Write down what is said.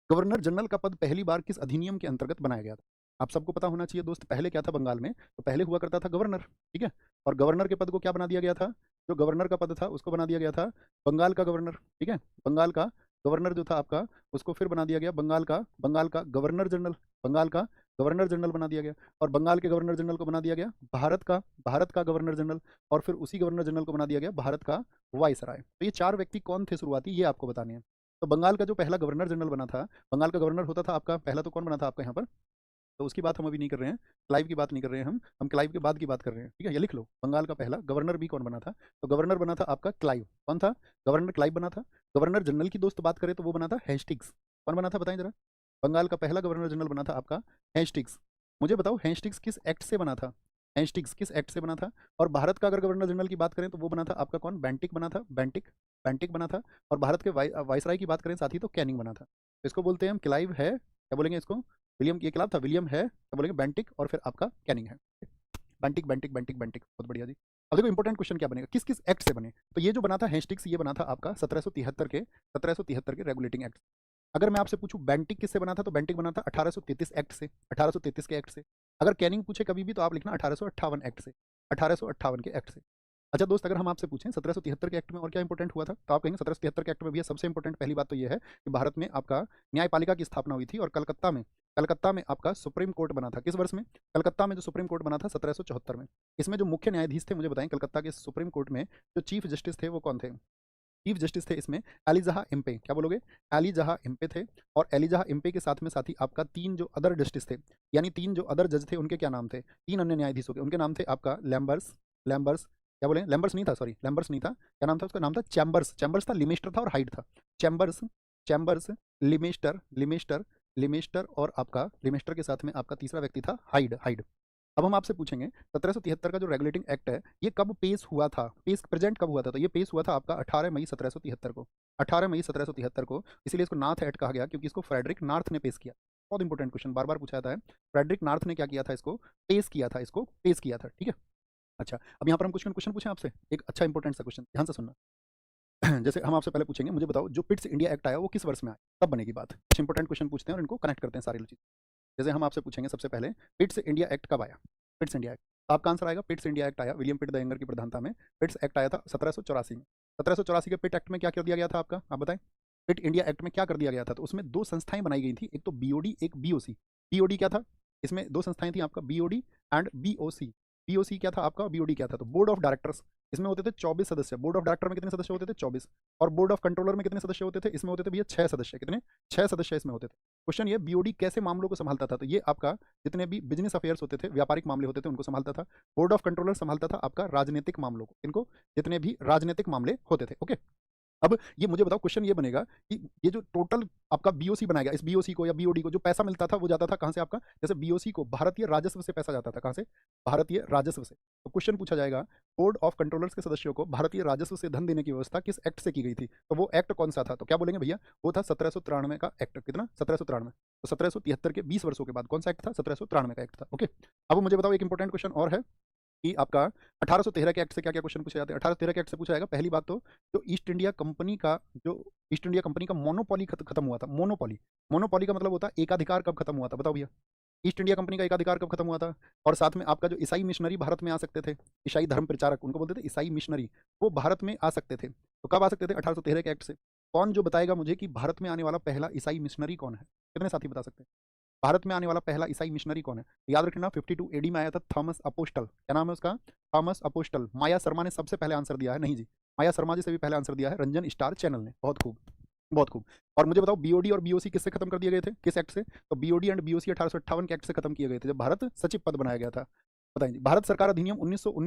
Governor general का पद पहली बार किस अधिनियम के अंतर्गत बनाया गया था? आप सबको पता होना चाहिए दोस्त, पहले क्या था बंगाल में, तो पहले हुआ करता था गवर्नर, ठीक है। और गवर्नर के पद को क्या बना दिया गया था? जो गवर्नर का पद था उसको बना दिया गया था बंगाल का गवर्नर, ठीक है। बंगाल का गवर्नर जो था आपका, उसको फिर बना दिया गया बंगाल का गवर्नर जनरल, बंगाल का गवर्नर जनरल बना दिया गया। और बंगाल के गवर्नर जनरल को बना दिया गया भारत का गवर्नर जनरल। और फिर उसी गवर्नर जनरल को बना दिया गया भारत का वाइसराय। तो ये चार व्यक्ति कौन थे शुरुआती, ये आपको बताने हैं। तो बंगाल का जो पहला गवर्नर जनरल बना था, बंगाल का गवर्नर होता था आपका पहला, तो कौन बना था आपका यहाँ पर? तो उसकी बात हम अभी नहीं कर रहे हैं, क्लाइव की बात नहीं कर रहे हैं, हम क्लाइव के बाद की बात कर रहे हैं, ठीक है। ये लिख लो, बंगाल का पहला गवर्नर भी कौन बना था? तो गवर्नर बना था आपका क्लाइव। कौन था? गवर्नर क्लाइव बना था। गवर्नर जनरल की दोस्त बात करें तो वो बना था हेस्टिंग्स। कौन बना था बताएं जरा? बंगाल का पहला गवर्नर जनरल बना था आपका हेस्टिंग्स। मुझे बताओ हेस्टिंग्स किस एक्ट से बना था? हेस्टिंग्स किस एक्ट से बना था? और भारत का अगर गवर्नर जनरल की बात करें तो वो बना था आपका कौन? बेंटिक बना था, बेंटिक बना था। और भारत के वाइसराय की बात करें साथ ही तो कैनिंग बना था। तो इसको बोलते हैं हम क्लाइव है, क्या बोलेंगे इसको? विलियम, ये क्लाइव था, विलियम है, क्या बोलेंगे? बेंटिक, और फिर आपका कैनिंग है। बेंटिक बेंटिक बेंटिक बेंटिक, बहुत बढ़िया जी। अब देखो इंपॉर्टेंट क्वेश्चन क्या बनेगा, किस किस एक्ट से बने? तो ये जो बना था हेस्टिंग्स, ये बना था आपका 1773 के रेगुलेटिंग एक्ट। अगर मैं आपसे पूछूं बेंटिक किससे बना था, तो बेंटिक बना था 1833 एक्ट से, 1833 के एक्ट से। अगर कैनिंग पूछे कभी भी तो आप लिखना 1858 एक्ट से, 1858 के एक्ट से। अच्छा दोस्त, अगर हम आपसे पूछें 1773 के एक्ट में और क्या इंपॉर्टेंट हुआ था, तो आप कहेंगे 1773 के एक्ट में भी सबसे इंपॉर्टेंट पहली बात तो ये है कि भारत में आपका न्यायपालिका की स्थापना हुई थी। और कलकत्ता में आपका सुप्रीम कोर्ट बना था। किस वर्ष में? कलकत्ता में जो सुप्रीम कोर्ट बना था 1774 में। इसमें जो मुख्य न्यायाधीश थे, मुझे बताएं, कलकत्ता के सुप्रीम कोर्ट में जो चीफ जस्टिस थे वो कौन थे? चीफ जस्टिस थे इसमें एलिजहा इम्पे। क्या बोलोगे? एलिजहा इम्पे थे। और एलिजहा इम्पे के साथ ही आपका तीन जो अदर जस्टिस थे, यानी तीन जो अदर जज थे, उनके क्या नाम थे? तीन अन्य न्यायाधीशों के उनके नाम थे आपका लैम्बर्स, क्या बोले? लैम्बर्स नहीं था, सॉरी, लैम्बर्स नहीं था। क्या नाम था उसका? नाम था चैम्बर्स था, लिमेस्टर था और हाइड था। चैम्बर्स चैम्बर्स लिमेस्टर और आपका लिमेस्टर के साथ में आपका तीसरा व्यक्ति था हाइड। अब हम आपसे पूछेंगे 1773 का जो रेगुलेटिंग एक्ट है ये कब पेश हुआ था? प्रेजेंट कब हुआ था? तो ये पेश हुआ था आपका 18 मई 1773 को, 18 मई 1773 को। इसीलिए इसको नार्थ एक्ट कहा गया, क्योंकि इसको फ्रेडरिक नार्थ ने पेश किया। बहुत इंपॉर्टेंट क्वेश्चन, बार बार पूछा जाता है। फ्रेडरिक नार्थ ने क्या किया था? इसको पेश किया था, ठीक है। अच्छा, अब यहाँ पर हम कुछ क्वेश्चन पूछें आपसे, एक अच्छा इंपॉर्टेंट सा क्वेश्चन, ध्यान से सुनना। जैसे हम आपसे पहले पूछेंगे, मुझे बताओ जो पिट्स इंडिया एक्ट आया वो किस वर्ष में आया? तब बनेगी बात। कुछ इंपॉर्टेंट क्वेश्चन पूछते हैं और इनको कनेक्ट करते हैं सारी चीज। जैसे हम आपसे पूछेंगे सबसे पहले, पिट्स इंडिया एक्ट कब आया? पिट्स इंडिया एक्ट, तो आपका आंसर आएगा पिट्स इंडिया एक्ट आया विलियम पिट द यंगर की प्रधानता में। पिट्स एक्ट आया था 1784 में। 1784 के पिट एक्ट में क्या कर दिया गया था आपका, आप बताएं? पिट इंडिया एक्ट में क्या कर दिया गया था? तो उसमें दो संस्थाएं बनाई गई थी, एक तो बीओडी, एक बीओसी। बीओडी क्या था? इसमें दो संस्थाएं थी आपका, बीओडी एंड बीओसी। बीओसी क्या था आपका, बीओडी क्या था? तो बोर्ड ऑफ डायरेक्टर्स, इसमें होते थे 24 सदस्य। बोर्ड ऑफ डायरेक्टर में कितने सदस्य होते थे? 24। और बोर्ड ऑफ कंट्रोलर में कितने सदस्य होते थे? इसमें होते थे भैया 6 सदस्य। कितने? 6 सदस्य इसमें होते थे। क्वेश्चन ये, बीओडी कैसे मामलों को संभालता था? तो ये आपका जितने भी बिजनेस अफेयर्स होते थे, व्यापारिक मामले होते थे, उनको संभालता था। बोर्ड ऑफ कंट्रोलर संभालता था आपका राजनीतिक मामलों को, इनको जितने भी राजनीतिक मामले होते थे, ओके। अब ये मुझे बताओ, क्वेश्चन ये बनेगा कि ये जो टोटल आपका बीओसी बनाएगा, इस बीओसी को या बीओडी को जो पैसा मिलता था वो जाता था कहां से आपका? जैसे बीओसी को भारतीय राजस्व से पैसा जाता था, कहां से? भारतीय राजस्व से। तो क्वेश्चन पूछा जाएगा, बोर्ड ऑफ कंट्रोलर्स के सदस्यों को भारतीय राजस्व से धन देने की व्यवस्था किस एक्ट से की गई थी? तो वो एक्ट कौन सा था? तो क्या बोलेंगे भैया? वो था 1793 का एक्ट। कितना? 1793। तो 1773 के 20 वर्षों के बाद कौन सा एक्ट था? 1793 का एक्ट था, ओके। अब मुझे बताओ, एक इंपॉर्टेंट क्वेश्चन और है कि आपका 1813 के एक्ट से क्या क्या क्वेश्चन पूछे जाते हैं? 1813 के एक्ट से पूछा जाएगा पहली बात तो, जो ईस्ट इंडिया कंपनी का मोनोपॉली खत्म हुआ था। मोनोपॉली का मतलब होता है एकाधिकार कब खत्म हुआ था? बताओ भैया, ईस्ट इंडिया कंपनी का एकाधिकार कब खत्म हुआ था? और साथ में आपका जो ईसाई मिशनरी भारत में आ सकते थे, ईसाई धर्म प्रचारक, उनको बोलते थे ईसाई मिशनरी, वो भारत में आ सकते थे। तो कब आ सकते थे? 1813 के एक्ट से। कौन जो बताएगा मुझे कि भारत में आने वाला पहला ईसाई मिशनरी कौन है? कितने साथी बता सकते हैं? भारत में आने वाला पहला ईसाई मिशनरी कौन है? याद रखना 52 एडी में आया था थॉमस अपोस्टल। क्या नाम है उसका? Thomas apostle. माया शर्मा ने सबसे पहले आंसर दिया है, नहीं जी, माया शर्मा जी से भी पहले आंसर दिया है रंजन स्टार चैनल ने। बहुत खूब, बहुत खूब। और मुझे बताओ बीओडी और बीओसी किससे खत्म कर दिए गए थे, किस एक्ट से? तो बीओडी एंड बीओसी 1858 के एक्ट से खत्म किए गए थे, जब भारत सचिव पद बनाया गया था। बताइए, भारत सरकार अधिनियम 1919